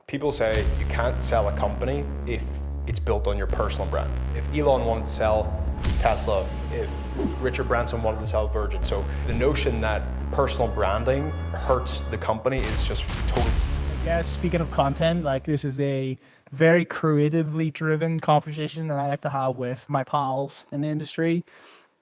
People say you can't sell a company if it's built on your personal brand. If Elon wanted to sell Tesla, if Richard Branson wanted to sell Virgin. So the notion that personal branding hurts the company is just totally. Yeah, speaking of content, like this is a very creatively driven conversation that I like to have with my pals in the industry.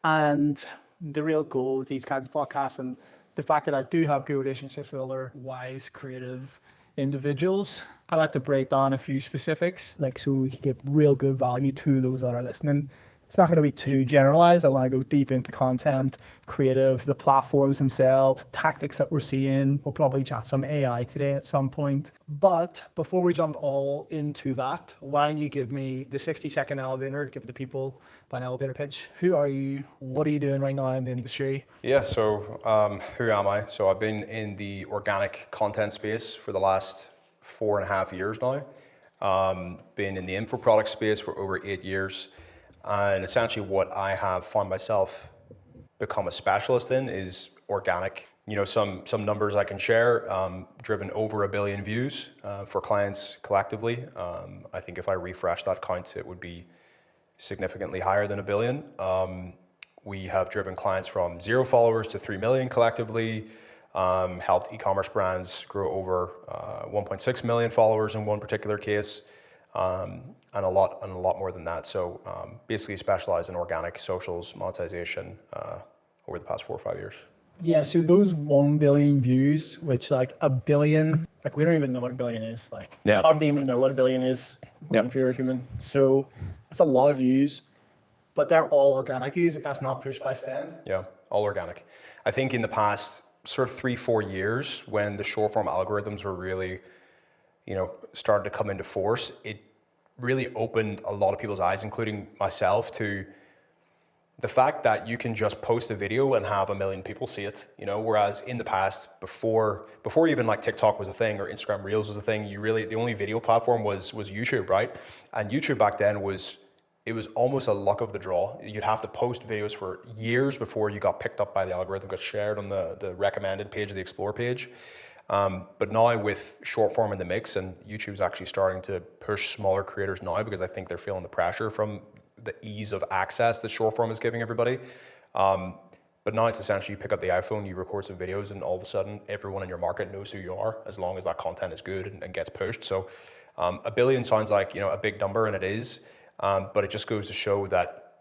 And the real goal with these kinds of podcasts and the fact that I do have good relationships with other wise, creative individuals, I like to break down a few specifics, like so we can give real good value to those that are listening. It's not going to be too generalized. I want to go deep into content, creative, the platforms themselves, tactics that we're seeing. We'll probably chat some AI today at some point. But before we jump all into that, why don't you give me the 60-second elevator, give the people an elevator pitch. Who are you? What are you doing right now in the industry? Yeah, so who am I? So I've been in the organic content space for the last 4.5 years now. Been in the info product space for over 8 years. And essentially what I have found myself become a specialist in is organic. You know, some numbers I can share, driven over 1 billion views for clients collectively. I think if I refresh that count, it would be significantly higher than 1 billion. We have driven clients from 0 followers to 3 million collectively, helped e-commerce brands grow over 1.6 million followers in one particular case. And a lot more than that. So basically specialize in organic socials monetization over the past 4 or 5 years. Yeah, so those 1 billion views, which like 1 billion, like we don't even know what 1 billion is. Like it's hard to even know what 1 billion is if you're a human. So that's a lot of views, but they're all organic views. If that's not pushed by spend. Yeah, all organic. I think in the past sort of 3-4 years, when the short form algorithms were really, started to come into force, it really opened a lot of people's eyes, including myself, to the fact that you can just post a video and have 1 million people see it, whereas in the past, before even like TikTok was a thing or Instagram Reels was a thing, the only video platform was YouTube, right? And YouTube back then was almost a luck of the draw. You'd have to post videos for years before you got picked up by the algorithm, got shared on the recommended page or the explore page. But now with short form in the mix, and YouTube's actually starting to push smaller creators now because I think they're feeling the pressure from the ease of access that short form is giving everybody. But now it's essentially you pick up the iPhone, you record some videos, and all of a sudden everyone in your market knows who you are as long as that content is good and gets pushed. So 1 billion sounds like a big number, and it is, but it just goes to show that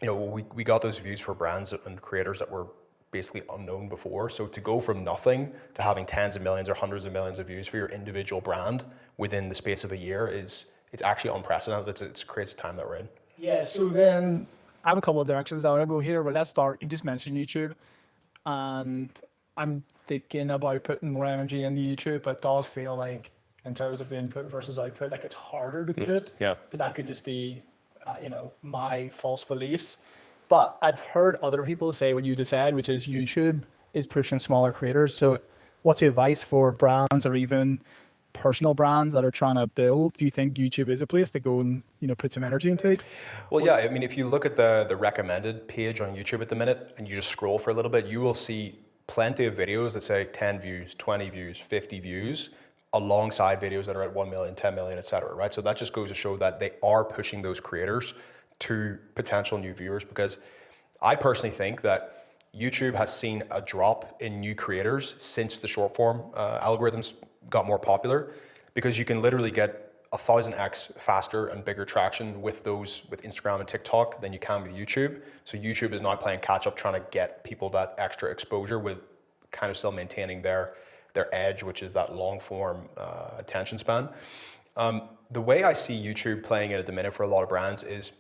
we got those views for brands and creators that were basically unknown before. So to go from nothing to having tens of millions or hundreds of millions of views for your individual brand within the space of a year it's actually unprecedented. It's a crazy time that we're in. Yeah, so then I have a couple of directions I want to go here, but let's start. You just mentioned YouTube, and I'm thinking about putting more energy into YouTube, but it does feel like in terms of input versus output, like it's harder to do it. Yeah. But that could just be, my false beliefs. But I've heard other people say what you just said, which is YouTube is pushing smaller creators. So what's your advice for brands or even personal brands that are trying to build? Do you think YouTube is a place to go and, put some energy into it? Well, yeah, I mean, if you look at the recommended page on YouTube at the minute and you just scroll for a little bit, you will see plenty of videos that say 10 views, 20 views, 50 views alongside videos that are at 1 million, 10 million, et cetera, right? So that just goes to show that they are pushing those creators to potential new viewers, because I personally think that YouTube has seen a drop in new creators since the short form algorithms got more popular, because you can literally get 1,000x faster and bigger traction with Instagram and TikTok than you can with YouTube. So YouTube is now playing catch up, trying to get people that extra exposure with kind of still maintaining their edge, which is that long form attention span. The way I see YouTube playing it at the minute for a lot of brands is,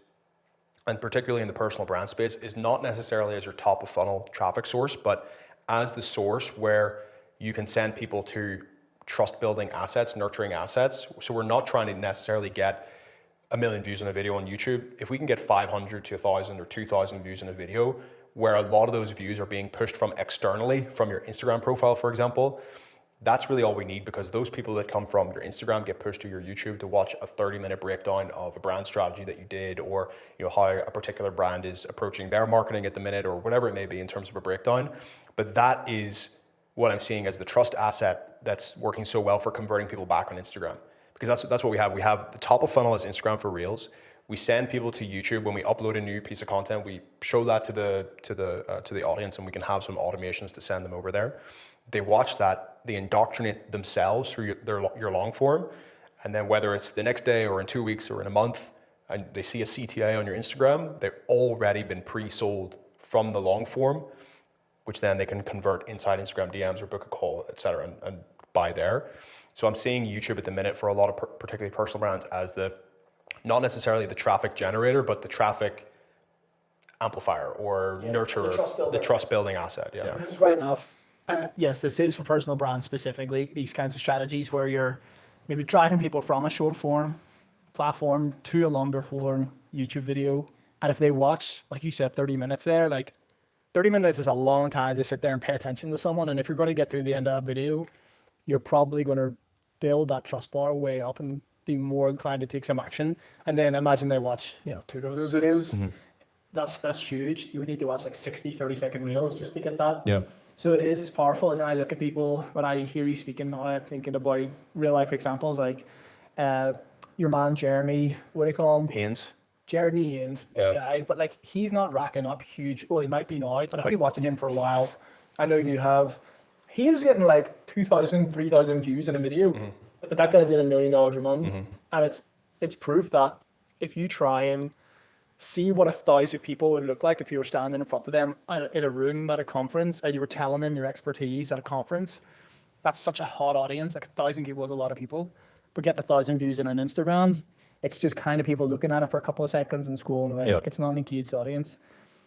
and particularly in the personal brand space, is not necessarily as your top of funnel traffic source, but as the source where you can send people to trust building assets, nurturing assets. So we're not trying to necessarily get 1 million views on a video on YouTube. If we can get 500 to 1,000 or 2,000 views in a video, where a lot of those views are being pushed from externally, from your Instagram profile, for example, that's really all we need, because those people that come from your Instagram get pushed to your YouTube to watch a 30-minute breakdown of a brand strategy that you did, or how a particular brand is approaching their marketing at the minute, or whatever it may be in terms of a breakdown. But that is what I'm seeing as the trust asset that's working so well for converting people back on Instagram. because that's what we have. We have the top of funnel is Instagram for Reels. We send people to YouTube when we upload a new piece of content. We show that to the audience, and we can have some automations to send them over there. They watch that, they indoctrinate themselves through your long form, and then whether it's the next day or in 2 weeks or in a month, and they see a CTA on your Instagram, they've already been pre-sold from the long form, which then they can convert inside Instagram DMs or book a call, et cetera, and buy there. So I'm seeing YouTube at the minute for a lot of particularly personal brands as not necessarily the traffic generator, but the traffic amplifier or nurturer, the trust building asset. Yeah. Right enough. Yes, this is for personal brands specifically. These kinds of strategies where you're maybe driving people from a short form platform to a longer form YouTube video. And if they watch, like you said, 30 minutes there, like 30 minutes is a long time to sit there and pay attention to someone. And if you're going to get through the end of that video, you're probably going to build that trust bar way up and be more inclined to take some action. And then imagine they watch, 2 of those videos. Mm-hmm. That's huge. You would need to watch like 60, 30-second reels just to get that. Yeah. So it's powerful. And I look at people, when I hear you speaking now, I'm thinking about real life examples like your man, Jeremy, what do you call him? Haynes. Jeremy Haynes. Yeah. But like, he's not racking up huge, well, he might be now, but I've been watching him for a while. I know you have. He was getting like 2,000, 3,000 views in a video, mm-hmm. but that guy's doing $1 million a month. Mm-hmm. And it's proof that if you try and see what 1,000 people would look like if you were standing in front of them in a room at a conference and you were telling them your expertise at a conference, that's such a hot audience. Like 1,000 people is a lot of people. But get 1,000 views in an Instagram, it's just kind of people looking at it for a couple of seconds and scrolling away. Yep. Like it's not an engaged audience.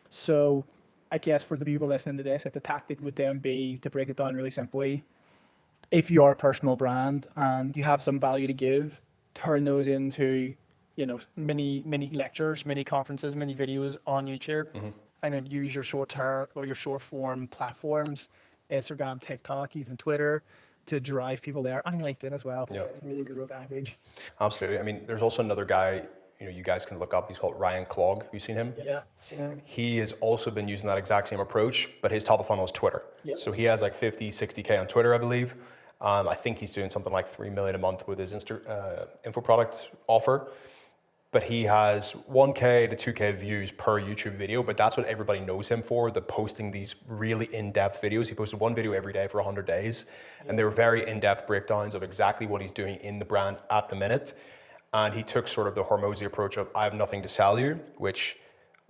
So I guess for the people listening to this, the tactic would then be to break it down really simply. If you are a personal brand and you have some value to give, turn those into, mini lectures, mini conferences, mini videos on YouTube, mm-hmm. and then use your short term or your short form platforms, Instagram, TikTok, even Twitter, to drive people there, and LinkedIn as well. Yeah. Really good with that page. Absolutely. I mean, there's also another guy, you guys can look up. He's called Ryan Clogg. Have you seen him? Yeah, seen him. He has also been using that exact same approach, but his top of funnel is Twitter. Yep. So he has like 50, 60K on Twitter, I believe. I think he's doing something like 3 million a month with his info product offer. But he has 1K to 2K views per YouTube video, but that's what everybody knows him for, the posting these really in-depth videos. He posted one video every day for 100 days, and they were very in-depth breakdowns of exactly what he's doing in the brand at the minute. And he took sort of the Hormozy approach of, I have nothing to sell you, which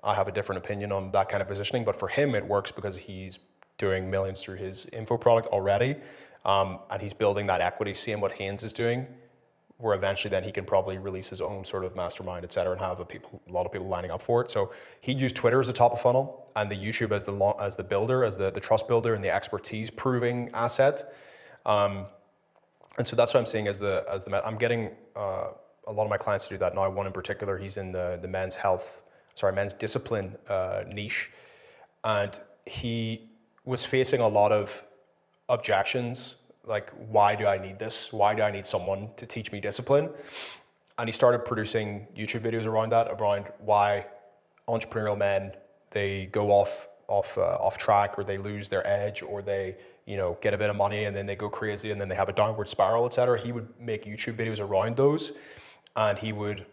I have a different opinion on that kind of positioning, but for him it works because he's doing millions through his info product already, and he's building that equity, seeing what Haynes is doing, where eventually then he can probably release his own sort of mastermind, et cetera, and have a lot of people lining up for it. So he used Twitter as the top of funnel and the YouTube as the builder, as the trust builder and the expertise proving asset. And so that's what I'm seeing as I'm getting a lot of my clients to do that now. One in particular, he's in the men's discipline niche, and he was facing a lot of objections. Like, why do I need this? Why do I need someone to teach me discipline? And he started producing YouTube videos around why entrepreneurial men, they go off track, or they lose their edge, or they get a bit of money and then they go crazy and then they have a downward spiral, etc. He would make YouTube videos around those, and he would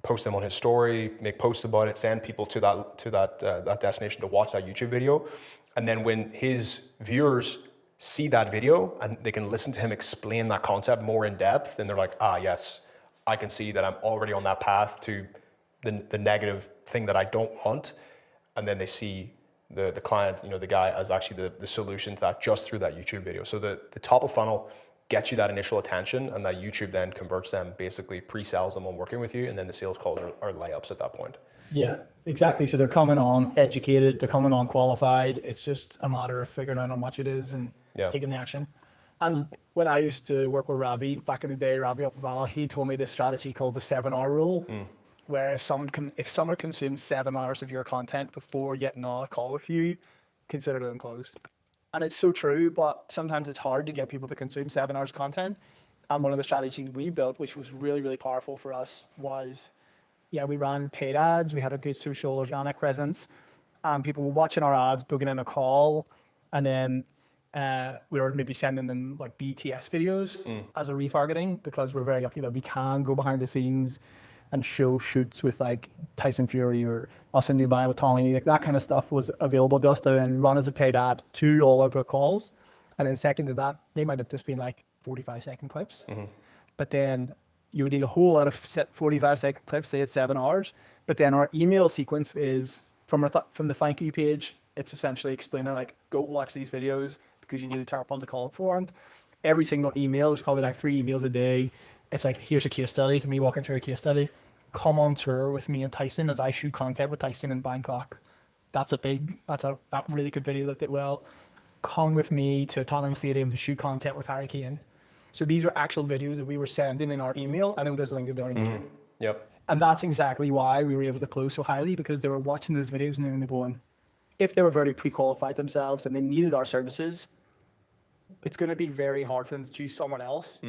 post them on his story, make posts about it, send people to that destination to watch that YouTube video. And then when his viewers see that video and they can listen to him explain that concept more in depth, and they're like, yes, I can see that I'm already on that path to the negative thing that I don't want. And then they see the client, the guy, as actually the solution to that just through that YouTube video. So the top of funnel gets you that initial attention, and that YouTube then converts them, basically pre-sells them on working with you, and then the sales calls are layups at that point. Yeah, exactly. So they're coming on educated, they're coming on qualified. It's just a matter of figuring out how much it is and taking the action. And when I used to work with Ravi back in the day, Ravi up Val, he told me this strategy called the 7-hour rule, where if someone consumes 7 hours of your content before getting on a call with you, consider them closed. And it's so true, but sometimes it's hard to get people to consume 7 hours of content. And one of the strategies we built, which was really, really powerful for us, was, we ran paid ads. We had a good social organic presence. And people were watching our ads, booking in a call. And then we were maybe sending them like BTS videos as a retargeting, because we're very lucky that we can go behind the scenes and show shoots with like Tyson Fury or us in Dubai with Tommy. Like that kind of stuff was available to us to then run as a paid ad to all of our calls. And then second to that, they might have just been like 45-second clips. But then you would need a whole lot of 45-second clips. They had 7 hours. But then our email sequence is from the thank you page. It's essentially explaining like, go watch these videos because you need to turn up on the call for. And every single email is probably like 3 emails a day. It's like, here's a case study, me walking through a case study. Come on tour with me and Tyson as I shoot content with Tyson in Bangkok. That's a really good video that did well. Come with me to Tottenham Stadium to shoot content with Harry Kane. So these were actual videos that we were sending in our email, and it was linked to our YouTube. Yep. And that's exactly why we were able to close so highly, because they were watching those videos and they're going, if they were very pre-qualified themselves and they needed our services, it's going to be very hard for them to choose someone else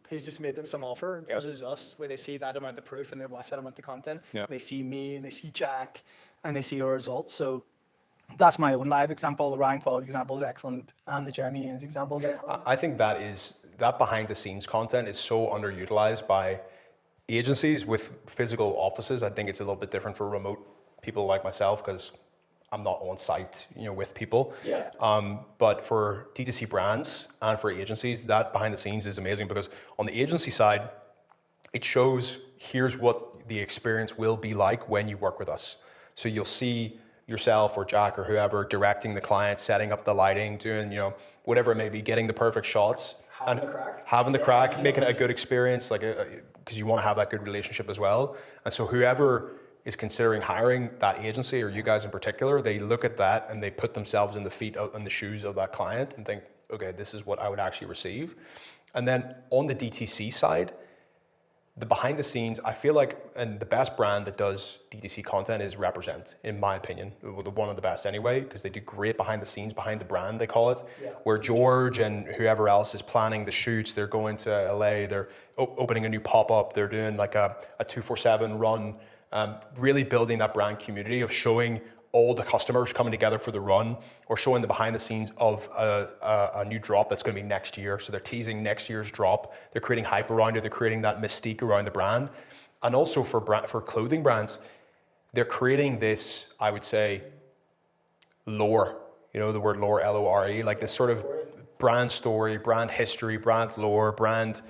who's just made them some offer versus us, where they see that amount of proof and they watch that amount of content. Yeah. They see me and they see Jack and they see our results. So that's my own live example. The Ryan Quality example is excellent, and the Jeremy Haynes example is excellent. I think that behind the scenes content is so underutilized by agencies with physical offices. I think it's a little bit different for remote people like myself because I'm not on site, with people. Yeah. But for D2C brands and for agencies, that behind the scenes is amazing, because on the agency side, it shows here's what the experience will be like when you work with us. So you'll see yourself or Jack or whoever directing the client, setting up the lighting, doing, whatever it may be, getting the perfect shots. Having the crack, making it a good experience, like because you want to have that good relationship as well. And so whoever is considering hiring that agency, or you guys in particular, they look at that and they put themselves in the shoes of that client and think, okay, this is what I would actually receive. And then on the DTC side, the behind the scenes, I feel like, and the best brand that does DTC content is Represent, in my opinion. One of the best anyway, because they do great behind the scenes, behind the brand, they call it. Yeah. Where George and whoever else is planning the shoots, they're going to LA, they're opening a new pop-up, they're doing like a 247 run, really building that brand community of showing all the customers coming together for the run, or showing the behind the scenes of a new drop that's going to be next year. So they're teasing next year's drop. They're creating hype around it. They're creating that mystique around the brand. And also for clothing brands, they're creating this, I would say, lore. The word lore, Lore, like this sort of brand story, brand history, brand lore, brand,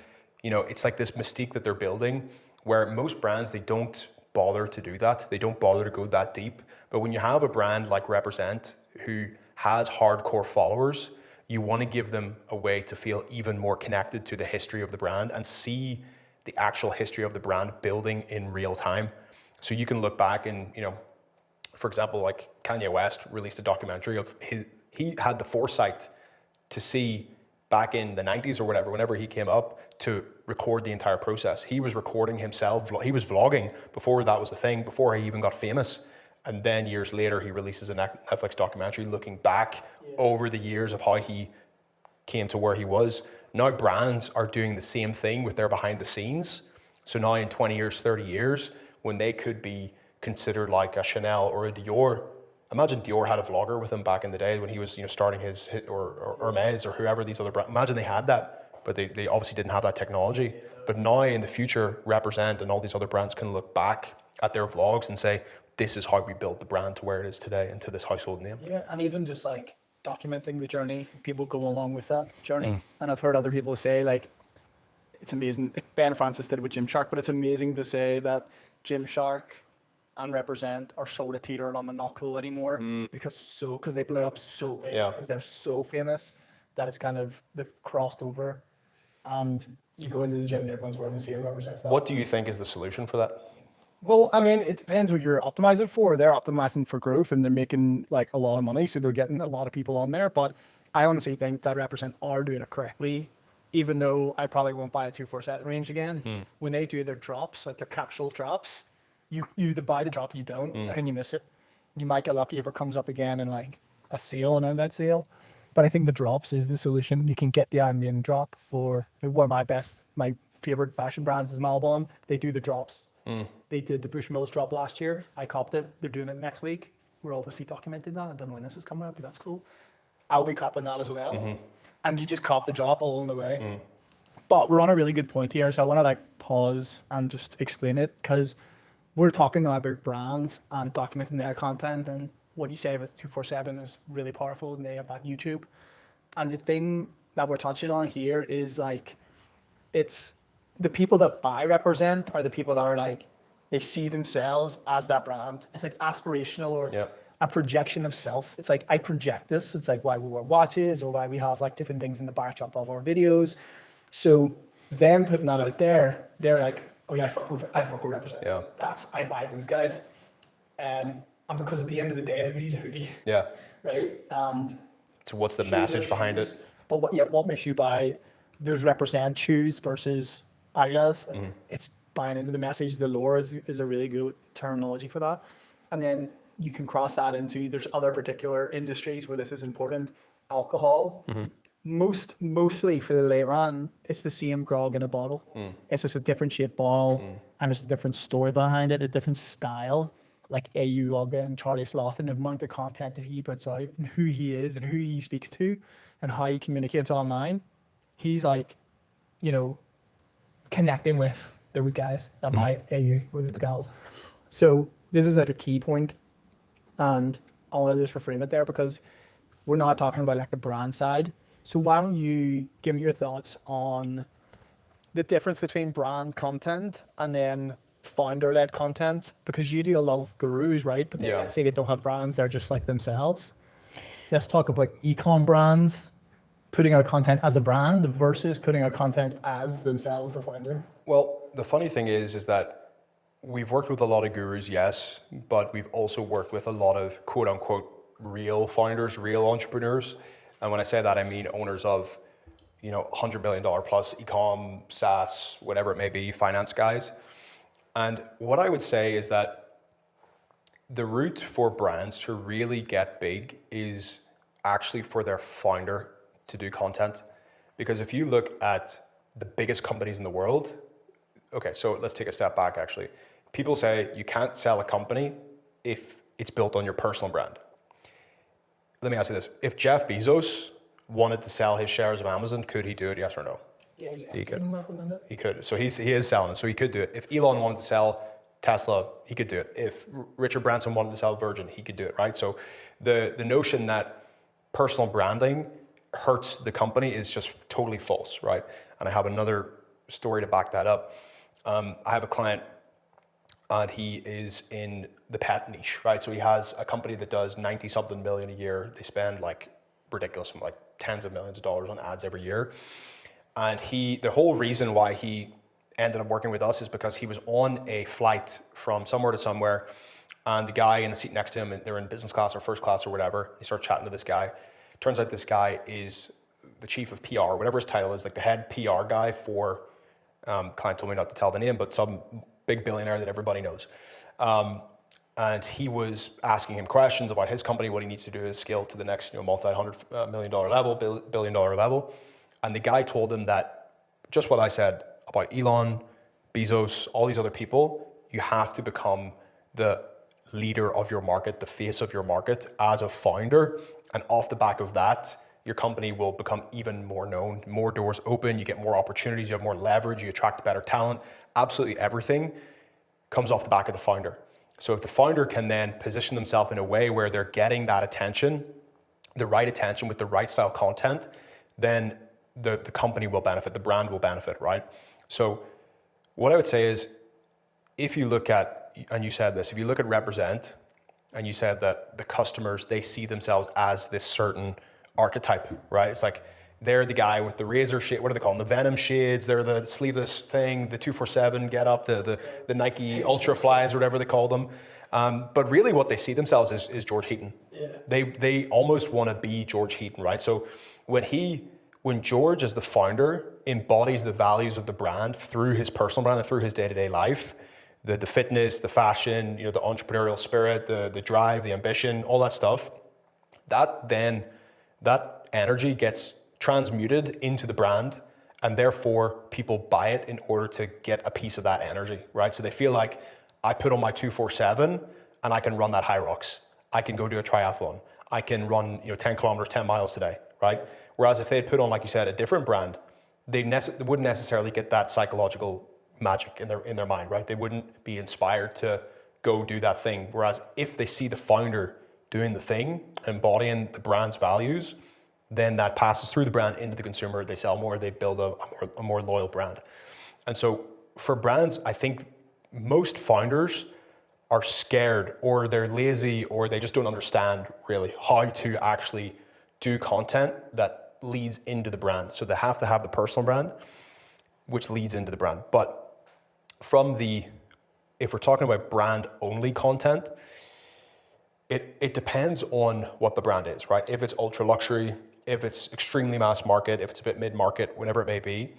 it's like this mystique that they're building, where most brands, they don't bother to do that. They don't bother to go that deep. But when you have a brand like Represent who has hardcore followers, you want to give them a way to feel even more connected to the history of the brand and see the actual history of the brand building in real time. So you can look back and, for example, like Kanye West released a documentary of he had the foresight to see back in the 90s or whatever, whenever he came up, to record the entire process. He was recording himself. He was vlogging before that was the thing, before he even got famous. And then years later, he releases a Netflix documentary looking back over the years of how he came to where he was. Now brands are doing the same thing with their behind the scenes. So now in 20 years, 30 years, when they could be considered like a Chanel or a Dior, imagine Dior had a vlogger with him back in the day when he was starting his or Hermes or whoever these other brands. Imagine they had that, but they obviously didn't have that technology. But now in the future, Represent and all these other brands can look back at their vlogs and say, this is how we built the brand to where it is today and to this household name. Yeah, and even just like documenting the journey, people go along with that journey. And I've heard other people say, like, it's amazing. Ben Francis did it with Gymshark, but it's amazing to say that Gymshark and Represent are sort of teetering on the not cool anymore because they blew up so big, because they're so famous that it's kind of, they've crossed over, and you go into the gym and everyone's wearing the same Represent stuff. What do you think is the solution for that? Well, I mean, it depends what you're optimizing for. They're optimizing for growth and they're making like a lot of money, so they're getting a lot of people on there. But I honestly think that Represent are doing it correctly, even though I probably won't buy a 247 range again. When they do their drops, like their capsule drops, you either buy the drop or you don't, and you miss it. You might get lucky if it comes up again in like a sale, an outlet sale. But I think the drops is the solution. You can get the Iron drop for one of my favorite fashion brands is Malbon. They do the drops. They did the Bushmills drop last year. I copped it. They're doing it next week. We're obviously documenting that. I don't know when this is coming out, but that's cool. I'll be copping that as well. And you just cop the drop along the way. But we're on a really good point here, so I want to like pause and just explain it, because we're talking now about brands and documenting their content, and what you say with 247 is really powerful, and they have that YouTube. And the thing that we're touching on here is like, it's the people that I represent are the people that are like, they see themselves as that brand. It's like aspirational, or it's a projection of self. It's like, I project this. It's like why we wear watches, or why we have like different things in the backdrop of our videos. So them putting that out there, they're like, oh yeah, I fuck with represent. Yeah. I buy those guys. And because at the end of the day, a hoodie's a hoodie. Yeah. Right? And so what's the message behind it? But what makes you buy those represent shoes versus Adidas? It's buying into the message. The lore is a really good terminology for that. And then you can cross that into, there's other particular industries where this is important. Alcohol. Mostly for the layman, it's the same grog in a bottle. It's just a different shaped bottle, and there's a different story behind it, a different style. Like A.U. Logga and Charlie Sloth, and the amount of content that he puts out, and who he is, and who he speaks to, and how he communicates online. He's like, you know, connecting with those guys that buy A.U. with those gals. So this is like a key point, and I want to just reframe it there, because we're not talking about like the brand side. So why don't you give me your thoughts on the difference between brand content and then founder-led content? Because you do a lot of gurus, right? But they say they don't have brands, they're just like themselves. Let's talk about e-com brands, putting out content as a brand versus putting out content as themselves, the founder. Well, the funny thing is that we've worked with a lot of gurus, yes, but we've also worked with a lot of quote-unquote real founders, real entrepreneurs. And when I say that, I mean owners of, $100 million plus e-com, SaaS, whatever it may be, finance guys. And what I would say is that the route for brands to really get big is actually for their founder to do content. Because if you look at the biggest companies in the world, okay, so let's take a step back actually. People say you can't sell a company if it's built on your personal brand. Let me ask you this. If Jeff Bezos wanted to sell his shares of Amazon, could he do it, yes or no? Yeah, he could. He could. So he is selling them, so he could do it. If Elon wanted to sell Tesla, he could do it. If Richard Branson wanted to sell Virgin, he could do it, right? So the notion that personal branding hurts the company is just totally false, right? And I have another story to back that up. I have a client, and he is in the pet niche, right? So he has a company that does 90-something million a year. They spend like ridiculous, like tens of millions of dollars on ads every year. And the whole reason why he ended up working with us is because he was on a flight from somewhere to somewhere, and the guy in the seat next to him, they're in business class or first class or whatever, he started chatting to this guy. Turns out this guy is the chief of PR, whatever his title is, like the head PR guy for, client told me not to tell the name, but some big billionaire that everybody knows. And he was asking him questions about his company, what he needs to do to scale to the next multi-$100 million level, billion-dollar level. And the guy told him that just what I said about Elon, Bezos, all these other people, you have to become the leader of your market, the face of your market as a founder. And off the back of that, your company will become even more known, more doors open, you get more opportunities, you have more leverage, you attract better talent. Absolutely everything comes off the back of the founder. So if the founder can then position themselves in a way where they're getting that attention, the right attention with the right style content, then the company will benefit, the brand will benefit, right? So what I would say is, if you look at, and you said this, if you look at Represent, and you said that the customers, they see themselves as this certain archetype, right? It's like, they're the guy with the razor shade, what do they call them? The Venom shades, they're the sleeveless thing, the 247 get up, the Nike Ultra Flies, or whatever they call them. But really what they see themselves is George Heaton. Yeah. They almost want to be George Heaton, right? So when George as the founder embodies the values of the brand through his personal brand and through his day-to-day life, the fitness, the fashion, the entrepreneurial spirit, the drive, the ambition, all that stuff, that energy gets transmuted into the brand, and therefore people buy it in order to get a piece of that energy, right? So they feel like, I put on my 247 and I can run that high rocks. I can go do a triathlon. I can run 10 kilometers, 10 miles today, right? Whereas if they'd put on, like you said, a different brand, they wouldn't necessarily get that psychological magic in their mind, right? They wouldn't be inspired to go do that thing. Whereas if they see the founder doing the thing, embodying the brand's values, then that passes through the brand into the consumer. They sell more, they build a more loyal brand. And so for brands, I think most founders are scared, or they're lazy, or they just don't understand really how to actually do content that leads into the brand. So they have to have the personal brand, which leads into the brand. But if we're talking about brand only content, it depends on what the brand is, right? If it's ultra luxury, if it's extremely mass market, if it's a bit mid-market, whatever it may be.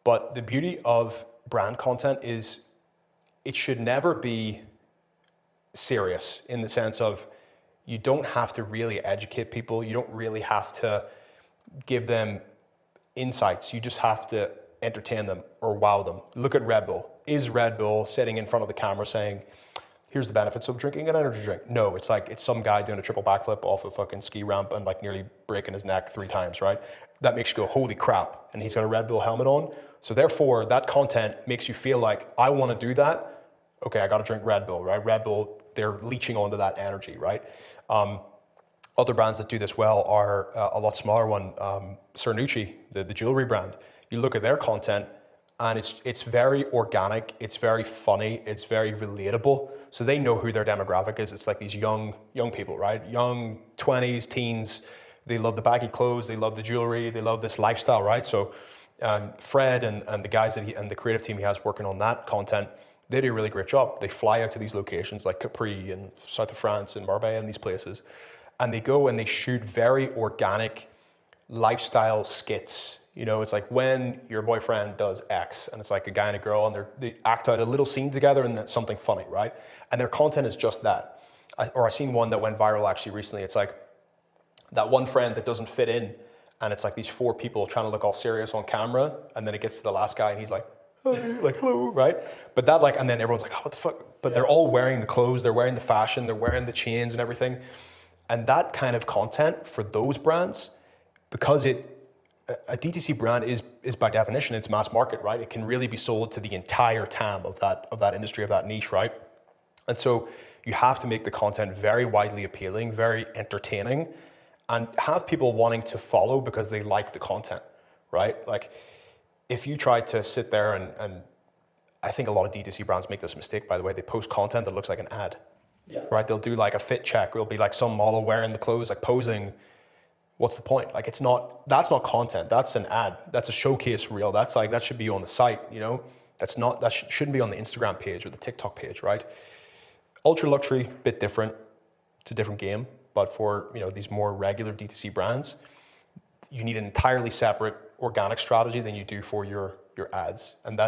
But the beauty of brand content is it should never be serious, in the sense of you don't have to really educate people. You don't really have to give them insights. You just have to entertain them or wow them. Look at Red Bull. Is Red Bull sitting in front of the camera saying, here's the benefits of drinking an energy drink? No, it's some guy doing a triple backflip off a fucking ski ramp and nearly breaking his neck 3 times, right? That makes you go, holy crap. And he's got a Red Bull helmet on. So therefore, that content makes you feel like, I want to do that. Okay, I got to drink Red Bull, right? Red Bull, they're leeching onto that energy, right? Other brands that do this well are a lot smaller one. Cernucci, the jewelry brand. You look at their content, and it's very organic, it's very funny, it's very relatable. So they know who their demographic is. It's like these young people, right? Young 20s, teens. They love the baggy clothes, they love the jewelry, they love this lifestyle, right? So Fred and the guys and the creative team he has working on that content, they do a really great job. They fly out to these locations like Capri and south of France and Marbella and these places. And they go and they shoot very organic lifestyle skits. It's like when your boyfriend does X, and it's like a guy and a girl, and they act out a little scene together, and that's something funny, right? And their content is just that. I seen one that went viral actually recently. It's like that one friend that doesn't fit in, and it's like these 4 people trying to look all serious on camera, and then it gets to the last guy, and he's like, hello, right? But that and then everyone's like, oh, what the fuck? But they're all wearing the clothes, they're wearing the fashion, they're wearing the chains and everything. And that kind of content for those brands, because a DTC brand is by definition, it's mass market, right? It can really be sold to the entire TAM of that industry, of that niche, right? And so you have to make the content very widely appealing, very entertaining, and have people wanting to follow because they like the content, right? Like if you try to sit there and I think a lot of DTC brands make this mistake, by the way, they post content that looks like an ad. Yeah. Right? They'll do a fit check. It'll be some model wearing the clothes, posing. What's the point? That's not content. That's an ad. That's a showcase reel. That should be on the site, that shouldn't be on the Instagram page or the TikTok page, right? Ultra luxury, bit different. It's a different game. But for, these more regular DTC brands, you need an entirely separate organic strategy than you do for your ads. And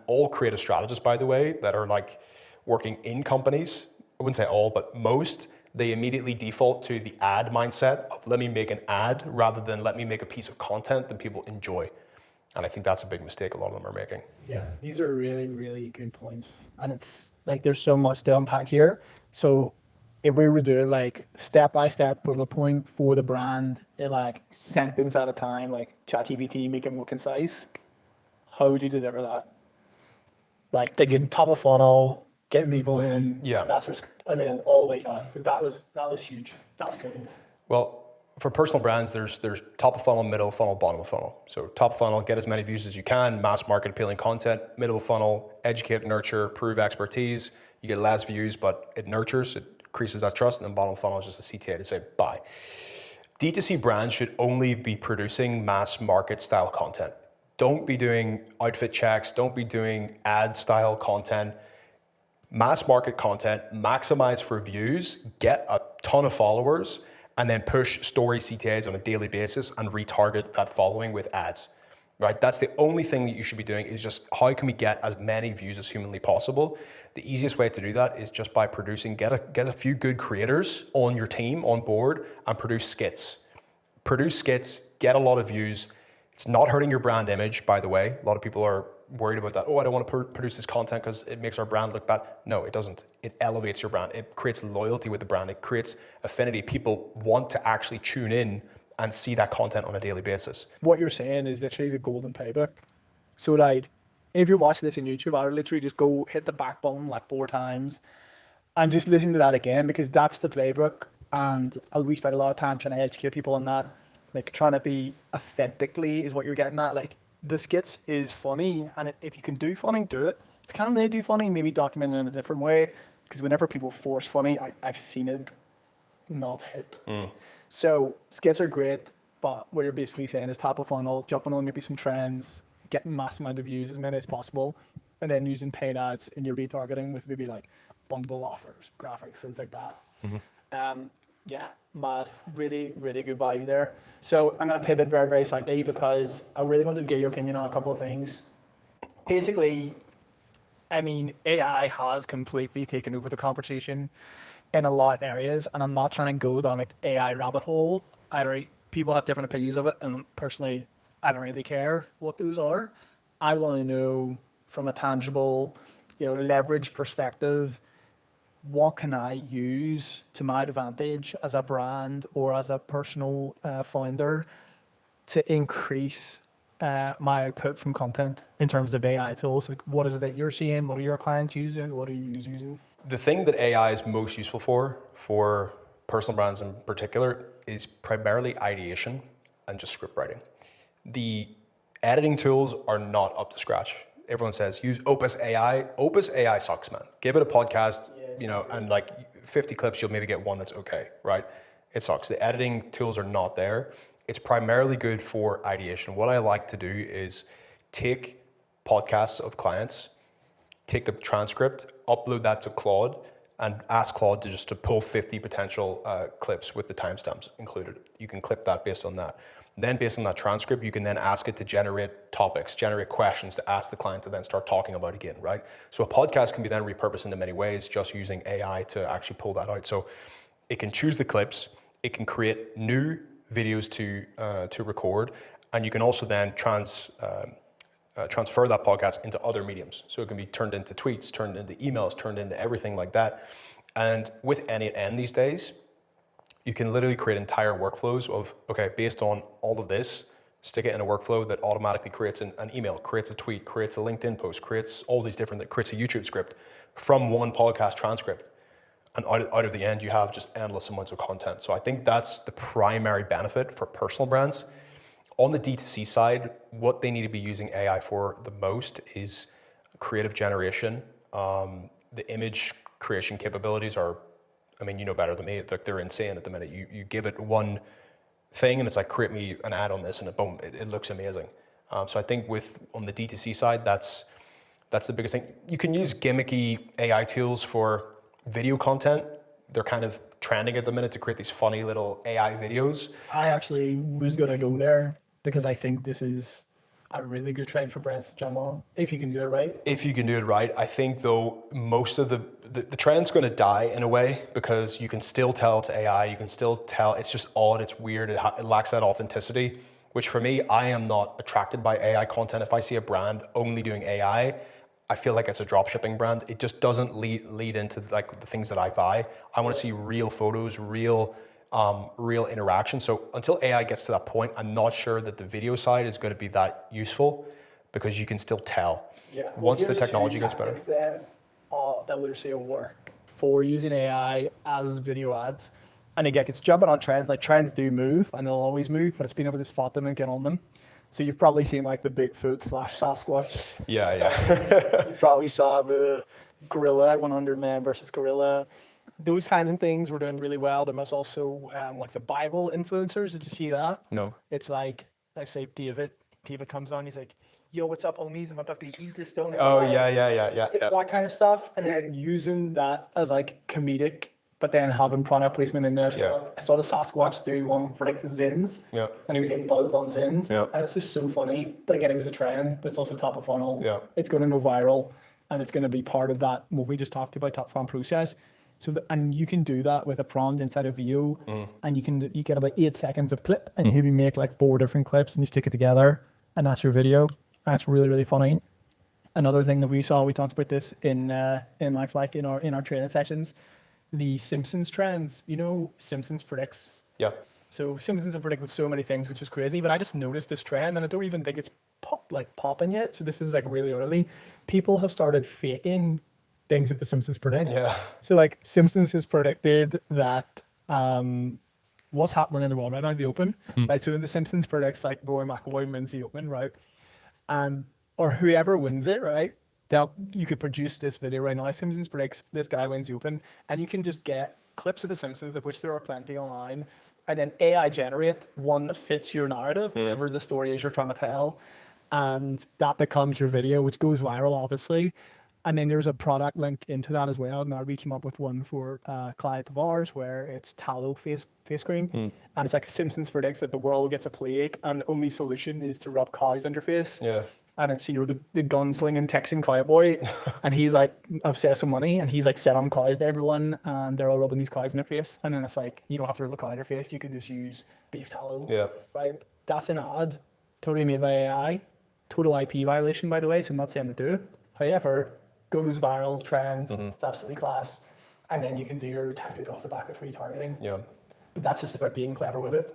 all creative strategists, by the way, that are working in companies, I wouldn't say all, but most, they immediately default to the ad mindset of let me make an ad rather than let me make a piece of content that people enjoy. And I think that's a big mistake a lot of them are making. Yeah, these are really, really good points. And it's there's so much to unpack here. So if we were doing step by step bullet point for the brand in sentence at a time, ChatGPT, make it more concise, how would you deliver that? Thinking top of funnel, getting people in. Yeah. That's all the way down, because that was huge. That's good. Well, for personal brands, there's top of funnel, middle of funnel, bottom of funnel. So top of funnel, get as many views as you can, mass market appealing content. Middle of funnel, educate, nurture, prove expertise. You get less views, but it nurtures, it increases that trust. And then bottom of funnel is just a CTA to say buy. D2C brands should only be producing mass market style content. Don't be doing outfit checks. Don't be doing ad style content. Mass market content, maximize for views, get a ton of followers, and then push story CTAs on a daily basis and retarget that following with ads, right? That's the only thing that you should be doing, is just how can we get as many views as humanly possible? The easiest way to do that is just by producing, get a few good creators on your team on board and produce skits. Produce skits, get a lot of views. It's not hurting your brand image, by the way. A lot of people are worried about that. Oh, I don't want to produce this content because it makes our brand look bad. No, it doesn't. It elevates your brand. It creates loyalty with the brand. It creates affinity. People want to actually tune in and see that content on a daily basis. What you're saying is literally the golden playbook. So like, if you're watching this on YouTube, I would literally just go hit the back button like 4 times and just listen to that again, because that's the playbook. And we spend a lot of time trying to educate people on that. Like, trying to be authentically is what you're getting at. Like, the skits is funny, and if you can do funny, do it. If you can't really do funny, maybe document it in a different way. Because whenever people force funny, I've seen it not hit. So skits are great, but what you're basically saying is top of funnel, jumping on maybe some trends, getting mass amount of views, as many as possible, and then using paid ads in your retargeting with maybe like bundle offers, graphics, things like that. Yeah, mad. Really, really good value there. So I'm going to pivot very, very slightly because I really wanted to get your opinion on a couple of things. Basically, I mean, AI has completely taken over the conversation in a lot of areas, and I'm not trying to go down like AI rabbit hole. People have different opinions of it, and personally, I don't really care what those are. I want to know from a tangible, leverage perspective, what can I use to my advantage as a brand or as a personal founder to increase my output from content in terms of AI tools? Like, what is it that you're seeing? What are your clients using? What are you using? The thing that AI is most useful for personal brands in particular, is primarily ideation and just script writing. The editing tools are not up to scratch. Everyone says use Opus AI. Opus AI sucks, man. Give it a podcast, and like 50 clips, you'll maybe get one that's okay, right? It sucks. The editing tools are not there. It's primarily good for ideation. What I like to do is take podcasts of clients, take the transcript, upload that to Claude, and ask Claude to pull 50 potential clips with the timestamps included. You can clip that based on that. Then based on that transcript, you can then ask it to generate topics, generate questions to ask the client to then start talking about again, right? So a podcast can be then repurposed into many ways just using AI to actually pull that out. So it can choose the clips, it can create new videos to record, and you can also then transfer that podcast into other mediums. So it can be turned into tweets, turned into emails, turned into everything like that. And with N8N these days, you can literally create entire workflows of, okay, based on all of this, stick it in a workflow that automatically creates an email, creates a tweet, creates a LinkedIn post, creates all these different, that creates a YouTube script from one podcast transcript. And out of the end, you have just endless amounts of content. So I think that's the primary benefit for personal brands. On the D2C side, what they need to be using AI for the most is creative generation. The image creation capabilities are, you know better than me, they're insane at the minute. You give it one thing and it's like, create me an ad on this, and boom, it looks amazing. So I think on the D2C side, that's the biggest thing. You can use gimmicky AI tools for video content. They're kind of trending at the minute to create these funny little AI videos. I actually was going to go there because I think this is a really good trend for brands to jump on, if you can do it right. If you can do it right. I think, though, most of the trend's going to die in a way, because you can still tell it's AI. You can still tell it's just odd, it's weird, it lacks that authenticity, which for me, I am not attracted by AI content. If I see a brand only doing AI, I feel like it's a drop shipping brand. It just doesn't lead into like the things that I buy. I want to see real photos, real interaction. So until AI gets to that point, I'm not sure that the video side is going to be that useful, because you can still tell. Yeah. Once the technology gets better. That would say work for using AI as video ads. And again, it's jumping on trends. Like, trends do move, and they'll always move, but it's being able to spot them and get on them. So you've probably seen like the Bigfoot / Sasquatch. Yeah. You probably saw the gorilla, 100 man versus gorilla. Those kinds of things were doing really well. There was also like the Bible influencers. Did you see that? No. It's like, I say David comes on, he's like, yo, what's up, homies? I'm about to eat this stone. Oh, yeah. That kind of stuff. And then using that as like comedic, but then having product placement in there. Yeah. I saw the Sasquatch do one for like Zins. Yeah. And he was getting buzzed on Zins. Yeah. And it's just so funny. But again, it was a trend, but it's also top of funnel. Yeah. It's going to go viral, and it's going to be part of that, what we just talked about, top funnel process. So and you can do that with a prompt inside of Vue, and you get about 8 seconds of clip, and you maybe make like 4 different clips and you stick it together, and that's your video. That's really, really funny. another thing that we saw, we talked about this in Life Like in our training sessions, the Simpsons trends. You know, Simpsons predicts. Yeah. So Simpsons have predicted so many things, which is crazy. But I just noticed this trend, and I don't even think it's popping yet. So this is like really early. People have started faking things that the Simpsons predict. Yeah. So like Simpsons has predicted that what's happening in the world right now, the Open, right? So the Simpsons predicts like Rory McIlroy wins the Open, right? And or whoever wins it, right? You could produce this video right now. Simpsons predicts this guy wins the Open, and you can just get clips of the Simpsons, of which there are plenty online, and then AI generate one that fits your narrative, whatever the story is you're trying to tell, and that becomes your video, which goes viral, obviously. And then there's a product link into that as well. Now we came up with one for a client of ours where it's tallow face cream, and it's like Simpsons predicts that the world gets a plague, and the only solution is to rub cows on your face. Yeah. And it's the gunslinging Texan cowboy, and he's like obsessed with money, and he's like selling cows to everyone, and they're all rubbing these cows in their face. And then it's like, you don't have to rub a cow in your face, you can just use beef tallow. Yeah. Right? That's an ad, totally made by AI. Total IP violation, by the way, so I'm not saying to do it. However, goes viral, trends, it's absolutely class. And then you can do your tactic off the back of retargeting. Yeah. But that's just about being clever with it.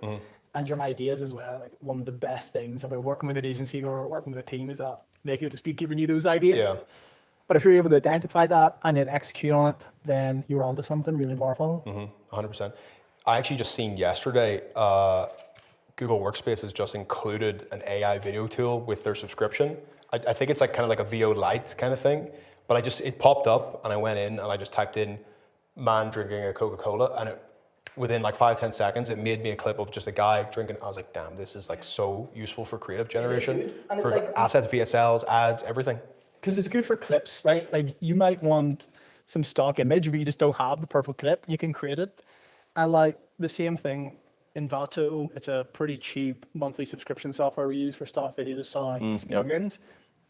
And your ideas as well. Like one of the best things about working with an agency or working with a team is that they could just be giving you those ideas. Yeah. But if you're able to identify that and then execute on it, then you're onto something really powerful. 100%. I actually just seen yesterday, Google Workspace has just included an AI video tool with their subscription. I think it's like kind of like a VO Lite kind of thing, but it popped up and I went in and I just typed in man drinking a Coca-Cola, and within like 5-10 seconds, it made me a clip of just a guy drinking. I was like, damn, this is like so useful for creative generation, and it's for like assets, VSLs, ads, everything. Because it's good for clips, right? Like you might want some stock image, but you just don't have the perfect clip. You can create it. And like the same thing in Vato, it's a pretty cheap monthly subscription software we use for stock video design plugins.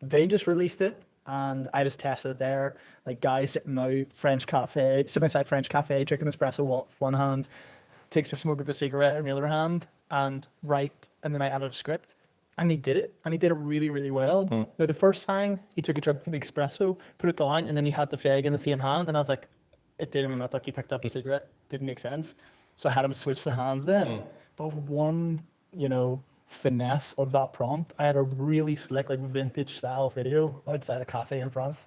They just released it, and I just tested it there. Like guys sitting out sitting inside French cafe, drinking espresso with one hand, takes a smoke of a cigarette in the other hand, and and they might add a script. And he did it, really, really well. Now, the first time, he took a drink of the espresso, put it down, and then he had the fag in the same hand, and I was like, it didn't look like he picked up a cigarette. Didn't make sense. So I had him switch the hands then. But one, finesse of that prompt, I had a really slick, like, vintage-style video outside a cafe in France.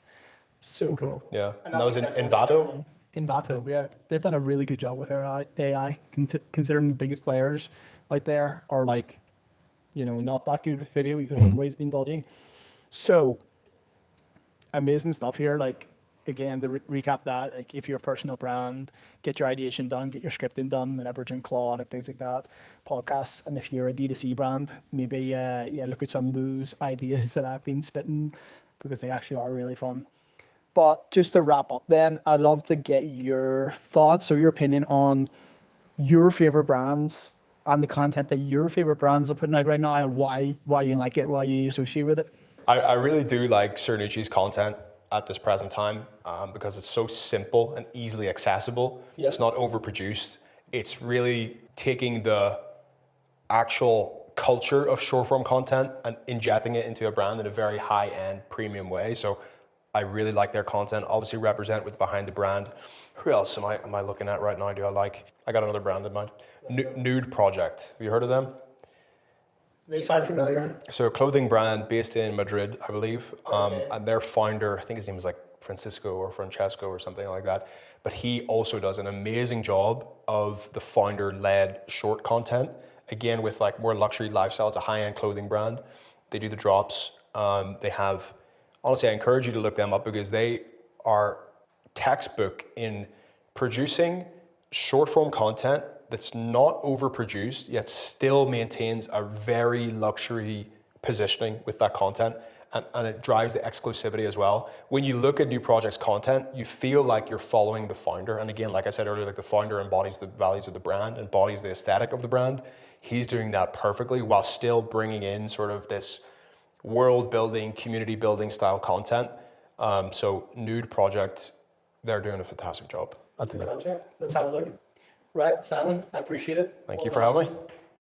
So cool. Yeah, and that was in Vato? In Vato, yeah. They've done a really good job with their AI, considering the biggest players out there are, like, not that good with video. You've always been dodging. So, amazing stuff here. Like, again, to recap that, like, if you're a personal brand, get your ideation done, get your scripting done, leveraging Claude and things like that, podcasts. And if you're a D2C brand, maybe, look at some of those ideas that I've been spitting, because they actually are really fun. But just to wrap up then, I'd love to get your thoughts or your opinion on your favorite brands and the content that your favorite brands are putting out right now, and why you like it, why you associate with it. I really do like Cernucci's content at this present time, because it's so simple and easily accessible. Yep. It's not overproduced. It's really taking the actual culture of short form content and injecting it into a brand in a very high end premium way. So I really like their content. Obviously represent with behind the brand. Who else am I looking at right now? I got another brand in mind. Nude Project. Have you heard of them? They sound familiar. So a clothing brand based in Madrid, I believe. And their founder, I think his name is like Francisco or Francesco or something like that. But he also does an amazing job of the founder-led short content. Again, with like more luxury lifestyle. It's a high-end clothing brand. They do the drops. They have, honestly, I encourage you to look them up, because they are textbook in producing short-form content that's not overproduced, yet still maintains a very luxury positioning with that content, and it drives the exclusivity as well. When you look at New Project's content, you feel like you're following the founder. And again, like I said earlier, like the founder embodies the values of the brand, embodies the aesthetic of the brand. He's doing that perfectly while still bringing in sort of this world-building, community-building style content. So Nude Project, they're doing a fantastic job. Let's have a look. Right, Simon, I appreciate it. Thank you for having me.